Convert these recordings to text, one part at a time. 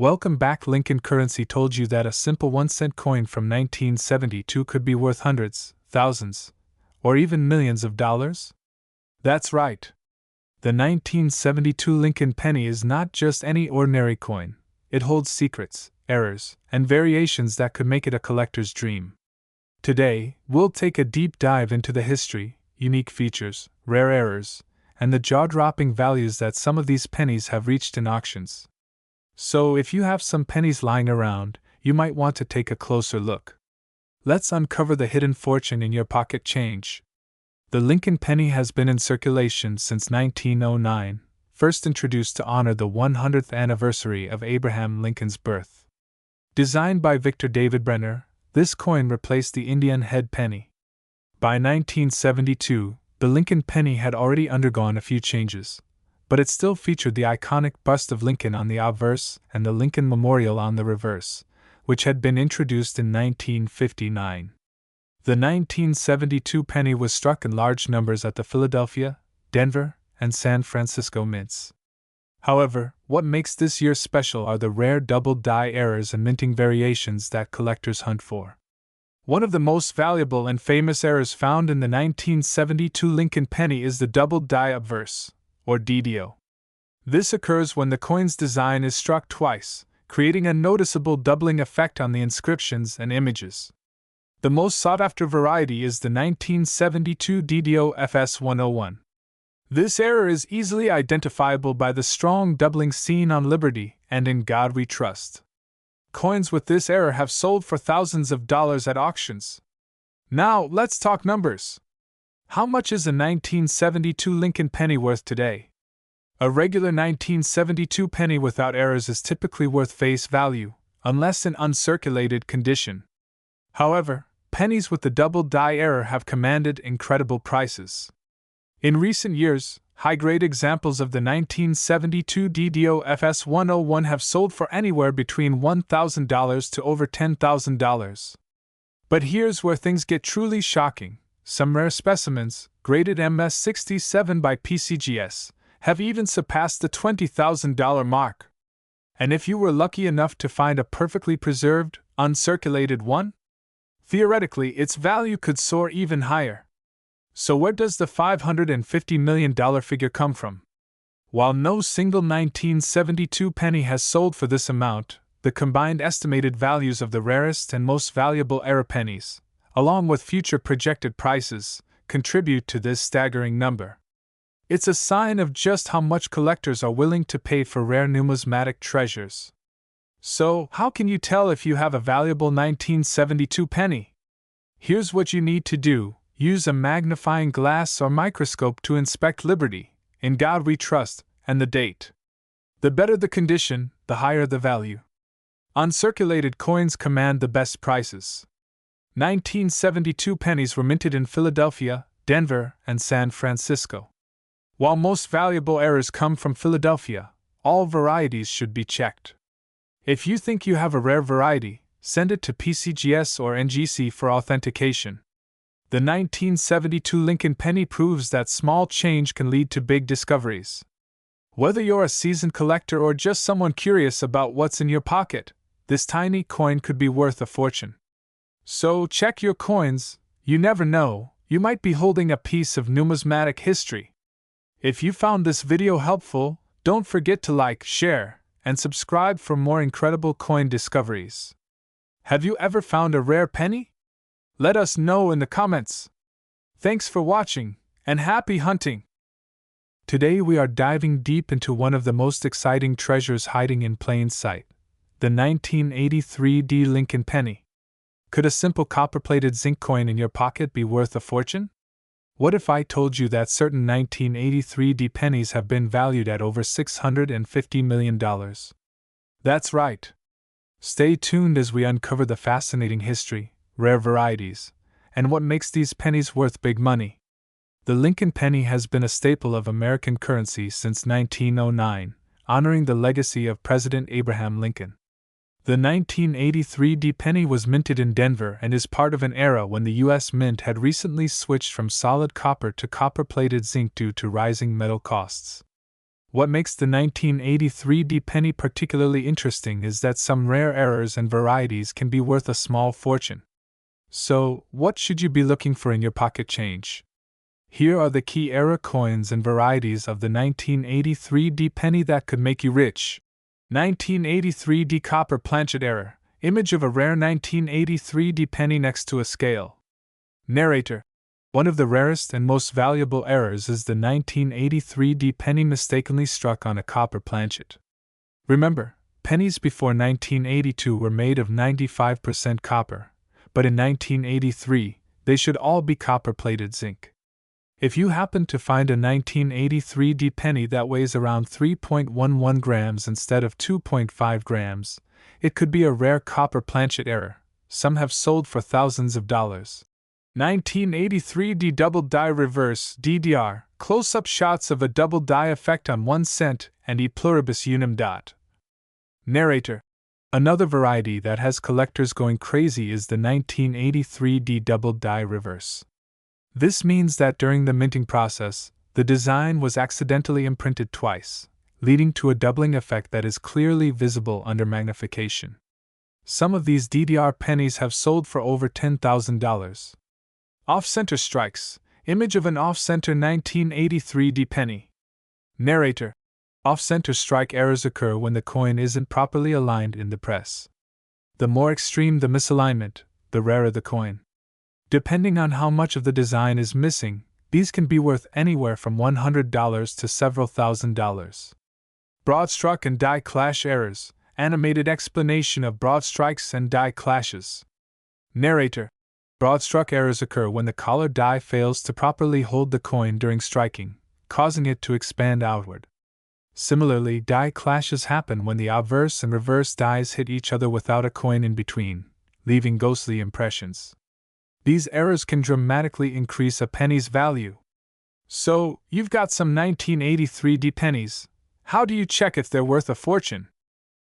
Welcome back. Lincoln Currency told you that a simple 1-cent coin from 1972 could be worth hundreds, thousands, or even millions of dollars? That's right. The 1972 Lincoln penny is not just any ordinary coin. It holds secrets, errors, and variations that could make it a collector's dream. Today, we'll take a deep dive into the history, unique features, rare errors, and the jaw-dropping values that some of these pennies have reached in auctions. So, if you have some pennies lying around, you might want to take a closer look. Let's uncover the hidden fortune in your pocket change. The Lincoln penny has been in circulation since 1909, first introduced to honor the 100th anniversary of Abraham Lincoln's birth. Designed by Victor David Brenner, this coin replaced the Indian head penny. By 1972, the Lincoln penny had already undergone a few changes, but it still featured the iconic bust of Lincoln on the obverse and the Lincoln Memorial on the reverse, which had been introduced in 1959. The 1972 penny was struck in large numbers at the Philadelphia, Denver, and San Francisco mints. However, what makes this year special are the rare double die errors and minting variations that collectors hunt for. One of the most valuable and famous errors found in the 1972 Lincoln penny is the double die obverse, or DDO. This occurs when the coin's design is struck twice, creating a noticeable doubling effect on the inscriptions and images. The most sought-after variety is the 1972 DDO FS101. This error is easily identifiable by the strong doubling seen on Liberty and In God We Trust. Coins with this error have sold for thousands of dollars at auctions. Now, let's talk numbers. How much is a 1972 Lincoln penny worth today? A regular 1972 penny without errors is typically worth face value, unless in uncirculated condition. However, pennies with the double die error have commanded incredible prices. In recent years, high-grade examples of the 1972 DDO FS101 have sold for anywhere between $1,000 to over $10,000. But here's where things get truly shocking. Some rare specimens, graded MS67 by PCGS, have even surpassed the $20,000 mark. And if you were lucky enough to find a perfectly preserved, uncirculated one, theoretically its value could soar even higher. So where does the $550 million figure come from? While no single 1972 penny has sold for this amount, the combined estimated values of the rarest and most valuable era pennies, along with future projected prices, contribute to this staggering number. It's a sign of just how much collectors are willing to pay for rare numismatic treasures. So, how can you tell if you have a valuable 1972 penny? Here's what you need to do. Use a magnifying glass or microscope to inspect Liberty, In God We Trust, and the date. The better the condition, the higher the value. Uncirculated coins command the best prices. 1972 pennies were minted in Philadelphia, Denver, and San Francisco. While most valuable errors come from Philadelphia, all varieties should be checked. If you think you have a rare variety, send it to PCGS or NGC for authentication. The 1972 Lincoln penny proves that small change can lead to big discoveries. Whether you're a seasoned collector or just someone curious about what's in your pocket, this tiny coin could be worth a fortune. So check your coins. You never know, you might be holding a piece of numismatic history. If you found this video helpful, don't forget to like, share, and subscribe for more incredible coin discoveries. Have you ever found a rare penny? Let us know in the comments. Thanks for watching, and happy hunting! Today we are diving deep into one of the most exciting treasures hiding in plain sight, the 1983 D Lincoln penny. Could a simple copper-plated zinc coin in your pocket be worth a fortune? What if I told you that certain 1983 D pennies have been valued at over $650 million? That's right. Stay tuned as we uncover the fascinating history, rare varieties, and what makes these pennies worth big money. The Lincoln penny has been a staple of American currency since 1909, honoring the legacy of President Abraham Lincoln. The 1983 D penny was minted in Denver and is part of an era when the U.S. Mint had recently switched from solid copper to copper-plated zinc due to rising metal costs. What makes the 1983 D penny particularly interesting is that some rare errors and varieties can be worth a small fortune. So, what should you be looking for in your pocket change? Here are the key error coins and varieties of the 1983 D penny that could make you rich. 1983 D copper planchet error. Image of a rare 1983 D penny next to a scale. Narrator. One of the rarest and most valuable errors is the 1983 D penny mistakenly struck on a copper planchet. Remember, pennies before 1982 were made of 95% copper, but in 1983, they should all be copper-plated zinc. If you happen to find a 1983 D penny that weighs around 3.11 grams instead of 2.5 grams, it could be a rare copper planchet error. Some have sold for thousands of dollars. 1983 D double die reverse DDR, close-up shots of a double die effect on 1 cent and e pluribus unum dot. Narrator. Another variety that has collectors going crazy is the 1983 D double die reverse. This means that during the minting process, the design was accidentally imprinted twice, leading to a doubling effect that is clearly visible under magnification. Some of these DDR pennies have sold for over $10,000. Off-center strikes. Image of an off-center 1983 D penny. Narrator. Off-center strike errors occur when the coin isn't properly aligned in the press. The more extreme the misalignment, the rarer the coin. Depending on how much of the design is missing, these can be worth anywhere from $100 to several $1,000s. Broad struck and die clash errors. Animated explanation of broad strikes and die clashes. Narrator. Broad struck errors occur when the collar die fails to properly hold the coin during striking, causing it to expand outward. Similarly, die clashes happen when the obverse and reverse dies hit each other without a coin in between, leaving ghostly impressions. These errors can dramatically increase a penny's value. So, you've got some 1983 D pennies. How do you check if they're worth a fortune?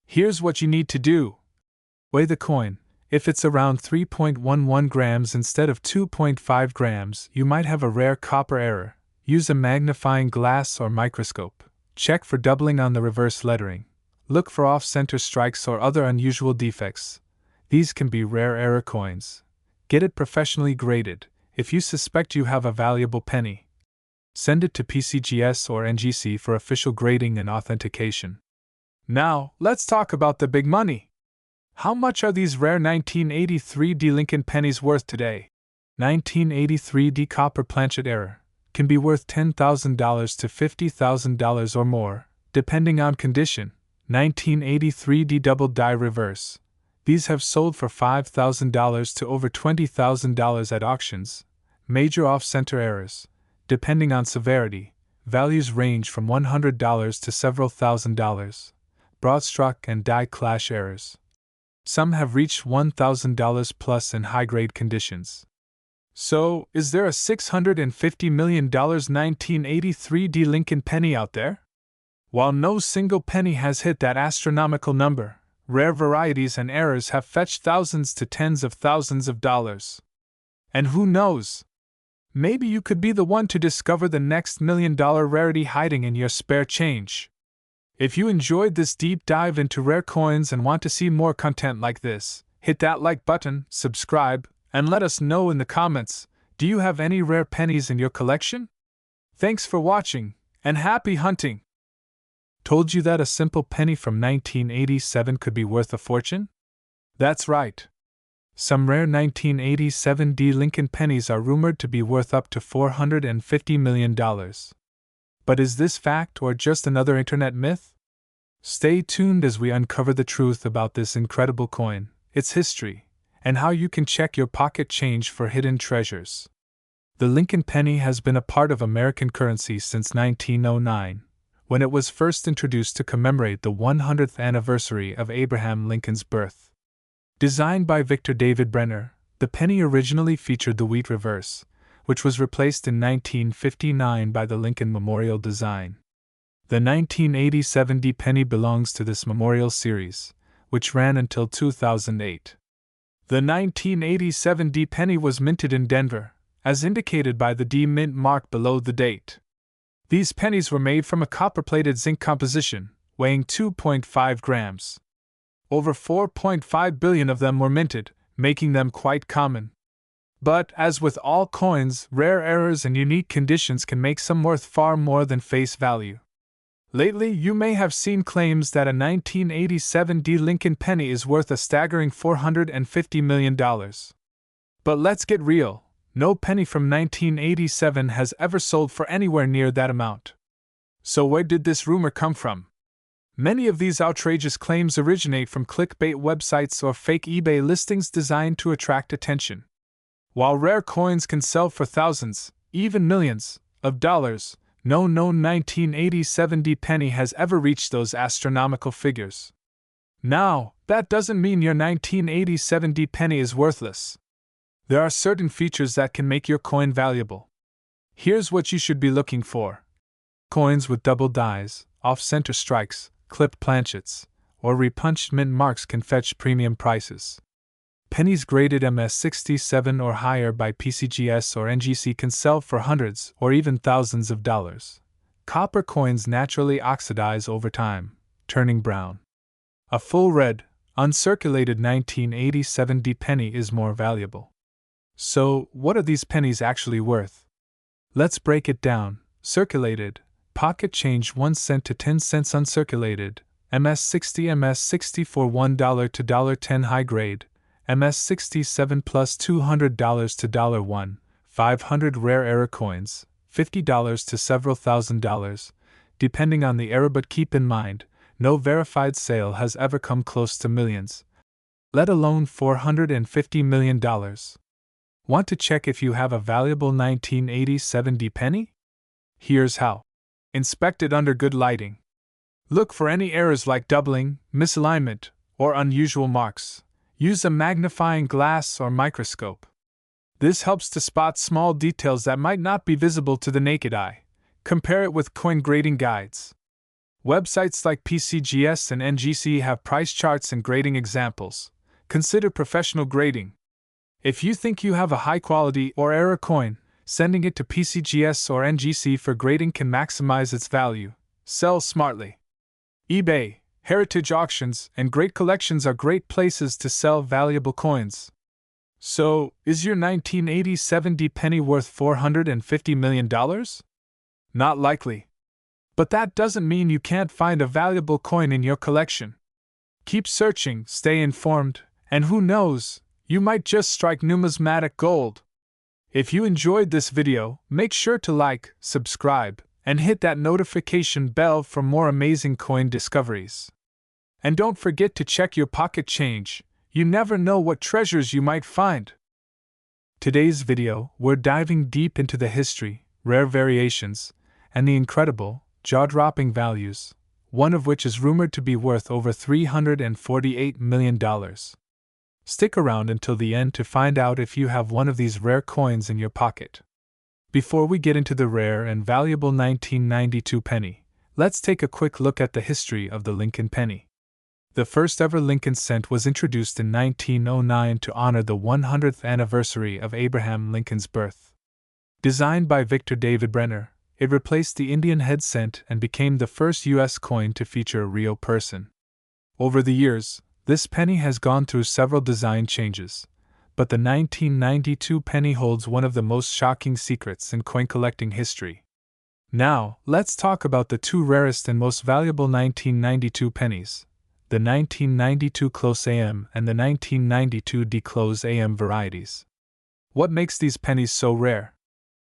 Here's what you need to do. Weigh the coin. If it's around 3.11 grams instead of 2.5 grams, you might have a rare copper error. Use a magnifying glass or microscope. Check for doubling on the reverse lettering. Look for off-center strikes or other unusual defects. These can be rare error coins. Get it professionally graded. If you suspect you have a valuable penny, send it to PCGS or NGC for official grading and authentication. Now, let's talk about the big money. How much are these rare 1983 D Lincoln pennies worth today? 1983 D copper planchet error can be worth $10,000 to $50,000 or more, depending on condition. 1983 D double die reverse. These have sold for $5,000 to over $20,000 at auctions. Major off-center errors, depending on severity, values range from $100 to several $1,000s. Broad struck and die clash errors. Some have reached $1,000 plus in high-grade conditions. So, is there a $650 million 1983 D Lincoln penny out there? While no single penny has hit that astronomical number, rare varieties and errors have fetched thousands to tens of thousands of dollars. And who knows? Maybe you could be the one to discover the next $1 million rarity hiding in your spare change. If you enjoyed this deep dive into rare coins and want to see more content like this, hit that like button, subscribe, and let us know in the comments, do you have any rare pennies in your collection? Thanks for watching, and happy hunting! Told you that a simple penny from 1987 could be worth a fortune? That's right. Some rare 1987 D Lincoln pennies are rumored to be worth up to $450 million. But is this fact or just another internet myth? Stay tuned as we uncover the truth about this incredible coin, its history, and how you can check your pocket change for hidden treasures. The Lincoln penny has been a part of American currency since 1909, when it was first introduced to commemorate the 100th anniversary of Abraham Lincoln's birth. Designed by Victor David Brenner, the penny originally featured the wheat reverse, which was replaced in 1959 by the Lincoln Memorial design. The 1987 D penny belongs to this Memorial series, which ran until 2008. The 1987 D penny was minted in Denver, as indicated by the D mint mark below the date. These pennies were made from a copper-plated zinc composition, weighing 2.5 grams. Over 4.5 billion of them were minted, making them quite common. But, as with all coins, rare errors and unique conditions can make some worth far more than face value. Lately, you may have seen claims that a 1987 D. Lincoln penny is worth a staggering $450 million. But let's get real, no penny from 1987 has ever sold for anywhere near that amount. So where did this rumor come from? Many of these outrageous claims originate from clickbait websites or fake eBay listings designed to attract attention. While rare coins can sell for thousands, even millions, of dollars, no known 1987 D penny has ever reached those astronomical figures. Now, that doesn't mean your 1987 D penny is worthless. There are certain features that can make your coin valuable. Here's what you should be looking for. Coins with double dies, off-center strikes, clipped planchets, or repunched mint marks can fetch premium prices. Pennies graded MS67 or higher by PCGS or NGC can sell for hundreds or even thousands of dollars. Copper coins naturally oxidize over time, turning brown. A full red, uncirculated 1987 D penny is more valuable. So, what are these pennies actually worth? Let's break it down. Circulated, pocket change 1 cent to 10 cents. Uncirculated, MS60 for $1 to $10. High grade, MS67 plus $200 to $1, 500. Rare error coins, $50 to several $1,000s, depending on the error. But keep in mind, no verified sale has ever come close to millions, let alone $450 million. Want to check if you have a valuable 1987 D penny? Here's how. Inspect it under good lighting. Look for any errors like doubling, misalignment, or unusual marks. Use a magnifying glass or microscope. This helps to spot small details that might not be visible to the naked eye. Compare it with coin grading guides. Websites like PCGS and NGC have price charts and grading examples. Consider professional grading. If you think you have a high-quality or error coin, sending it to PCGS or NGC for grading can maximize its value. Sell smartly. eBay, heritage auctions, and great collections are great places to sell valuable coins. So, is your 1987 D penny worth $450 million? Not likely. But that doesn't mean you can't find a valuable coin in your collection. Keep searching, stay informed, and who knows, you might just strike numismatic gold. If you enjoyed this video, make sure to like, subscribe, and hit that notification bell for more amazing coin discoveries. And don't forget to check your pocket change, you never know what treasures you might find. Today's video, we're diving deep into the history, rare variations, and the incredible, jaw-dropping values, one of which is rumored to be worth over $348 million. Stick around until the end to find out if you have one of these rare coins in your pocket. Before we get into the rare and valuable 1992 penny, let's take a quick look at the history of the Lincoln penny. The first ever Lincoln cent was introduced in 1909 to honor the 100th anniversary of Abraham Lincoln's birth. Designed by Victor David Brenner, it replaced the Indian head cent and became the first U.S. coin to feature a real person. Over the years, this penny has gone through several design changes, but the 1992 penny holds one of the most shocking secrets in coin collecting history. Now, let's talk about the two rarest and most valuable 1992 pennies, the 1992 Close AM and the 1992 D Close AM varieties. What makes these pennies so rare?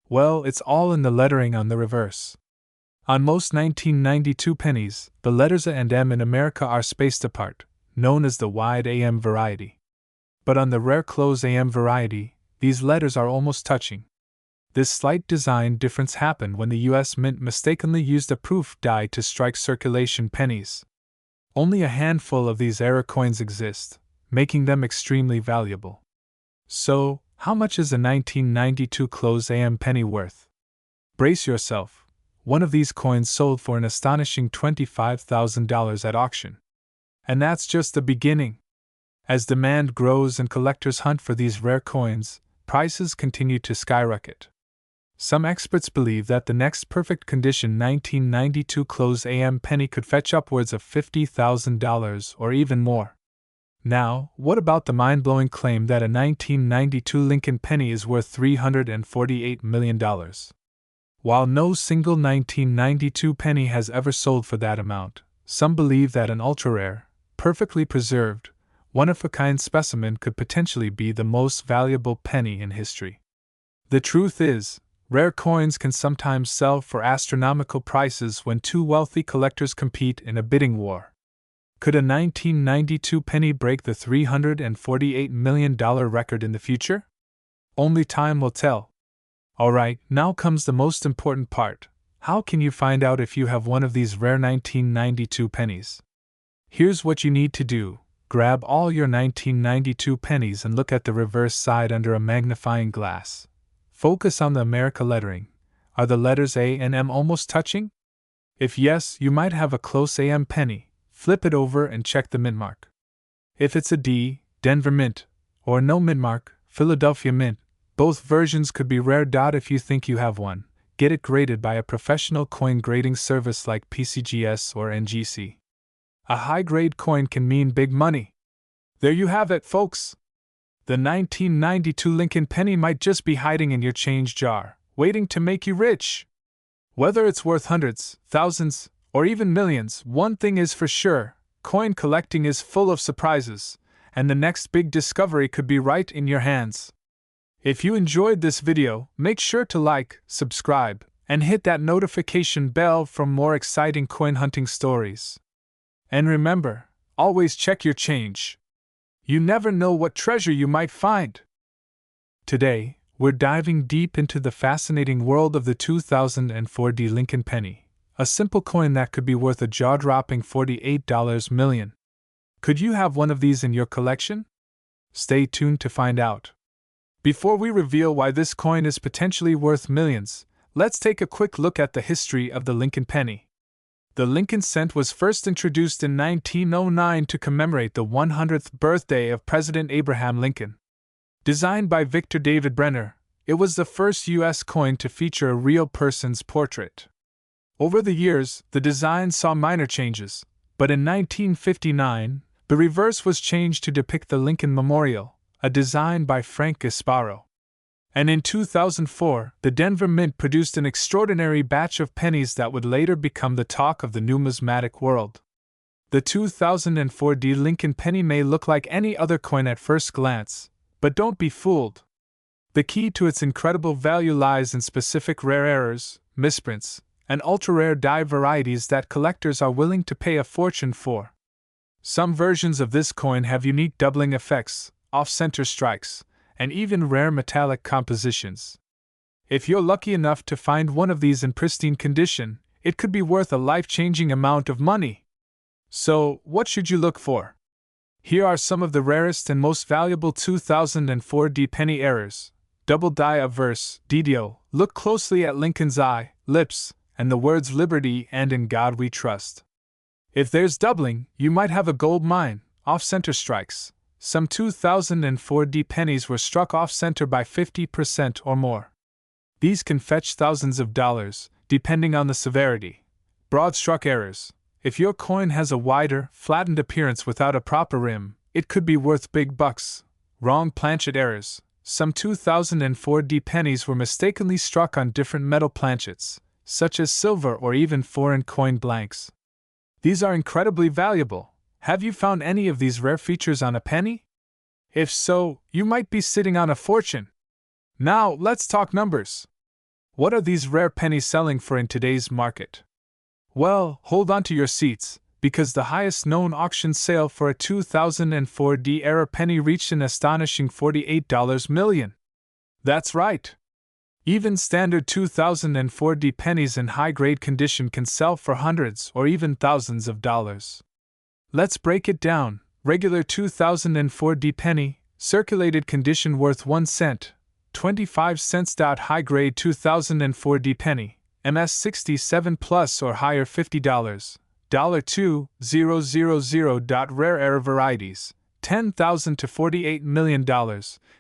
Well, it's all in the lettering on the reverse. On most 1992 pennies, the letters A and M in America are spaced apart, known as the wide AM variety. But on the rare Close AM variety, these letters are almost touching. This slight design difference happened when the U.S. Mint mistakenly used a proof die to strike circulation pennies. Only a handful of these error coins exist, making them extremely valuable. So, how much is a 1992 Close AM penny worth? Brace yourself, one of these coins sold for an astonishing $25,000 at auction. And that's just the beginning. As demand grows and collectors hunt for these rare coins, prices continue to skyrocket. Some experts believe that the next perfect condition 1992 close AM penny could fetch upwards of $50,000 or even more. Now, what about the mind-blowing claim that a 1992 Lincoln penny is worth $348 million? While no single 1992 penny has ever sold for that amount, some believe that an ultra-rare, perfectly preserved, one-of-a-kind specimen could potentially be the most valuable penny in history. The truth is, rare coins can sometimes sell for astronomical prices when two wealthy collectors compete in a bidding war. Could a 1992 penny break the $348 million record in the future? Only time will tell. Alright, now comes the most important part. How can you find out if you have one of these rare 1992 pennies? Here's what you need to do. Grab all your 1992 pennies and look at the reverse side under a magnifying glass. Focus on the America lettering. Are the letters A and M almost touching? If yes, you might have a close AM penny. Flip it over and check the mint mark. If it's a D, Denver Mint, or no mint mark, Philadelphia Mint, both versions could be rare. If you think you have one, get it graded by a professional coin grading service like PCGS or NGC. A high-grade coin can mean big money. There you have it, folks. The 1992 Lincoln penny might just be hiding in your change jar, waiting to make you rich. Whether it's worth hundreds, thousands, or even millions, one thing is for sure: coin collecting is full of surprises, and the next big discovery could be right in your hands. If you enjoyed this video, make sure to like, subscribe, and hit that notification bell for more exciting coin hunting stories. And remember, always check your change. You never know what treasure you might find. Today, we're diving deep into the fascinating world of the 2004 D Lincoln penny, a simple coin that could be worth a jaw-dropping $48 million. Could you have one of these in your collection? Stay tuned to find out. Before we reveal why this coin is potentially worth millions, let's take a quick look at the history of the Lincoln penny. The Lincoln cent was first introduced in 1909 to commemorate the 100th birthday of President Abraham Lincoln. Designed by Victor David Brenner, it was the first U.S. coin to feature a real person's portrait. Over the years, the design saw minor changes, but in 1959, the reverse was changed to depict the Lincoln Memorial, a design by Frank Gasparo. And in 2004, the Denver Mint produced an extraordinary batch of pennies that would later become the talk of the numismatic world. The 2004 D Lincoln penny may look like any other coin at first glance, but don't be fooled. The key to its incredible value lies in specific rare errors, misprints, and ultra-rare die varieties that collectors are willing to pay a fortune for. Some versions of this coin have unique doubling effects, off-center strikes, and even rare metallic compositions. If you're lucky enough to find one of these in pristine condition, it could be worth a life-changing amount of money. So, what should you look for? Here are some of the rarest and most valuable 2004 D penny errors. Double die averse, DDO. Look closely at Lincoln's eye, lips, and the words liberty and in God we trust. If there's doubling, you might have a gold mine. Off-center strikes. Some 2004 D pennies were struck off-center by 50% or more. These can fetch thousands of dollars, depending on the severity. Broad-struck errors. If your coin has a wider, flattened appearance without a proper rim, it could be worth big bucks. Wrong planchet errors. Some 2004 D pennies were mistakenly struck on different metal planchets, such as silver or even foreign coin blanks. These are incredibly valuable. Have you found any of these rare features on a penny? If so, you might be sitting on a fortune. Now, let's talk numbers. What are these rare pennies selling for in today's market? Well, hold on to your seats, because the highest known auction sale for a 2004 D-era penny reached an astonishing $48 million. That's right. Even standard 2004 D pennies in high-grade condition can sell for hundreds or even thousands of dollars. Let's break it down. Regular 2004 D penny, circulated condition worth 1 cent, 25 cents. High-grade 2004 D penny, MS 67 plus or higher $50, $2,000. Rare error varieties, $10,000 to $48 million,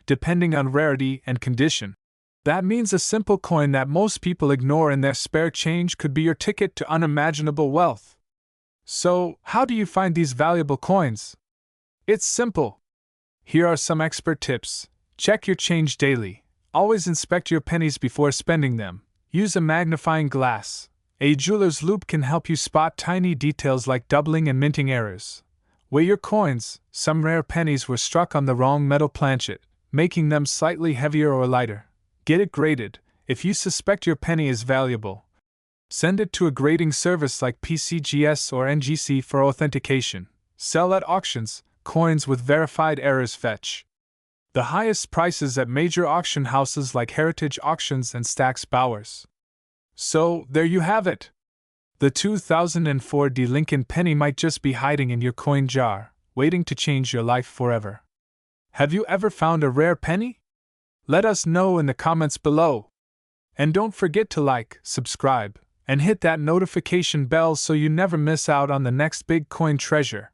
depending on rarity and condition. That means a simple coin that most people ignore in their spare change could be your ticket to unimaginable wealth. So, how do you find these valuable coins? It's simple. Here are some expert tips. Check your change daily. Always inspect your pennies before spending them. Use a magnifying glass. A jeweler's loupe can help you spot tiny details like doubling and minting errors. Weigh your coins. Some rare pennies were struck on the wrong metal planchet, making them slightly heavier or lighter. Get it graded. If you suspect your penny is valuable, send it to a grading service like PCGS or NGC for authentication. Sell at auctions. Coins with verified errors fetch the highest prices at major auction houses like Heritage Auctions and Stack's Bowers. So, there you have it. The 2004 D. Lincoln penny might just be hiding in your coin jar, waiting to change your life forever. Have you ever found a rare penny? Let us know in the comments below. And don't forget to like, subscribe, and hit that notification bell so you never miss out on the next big coin treasure.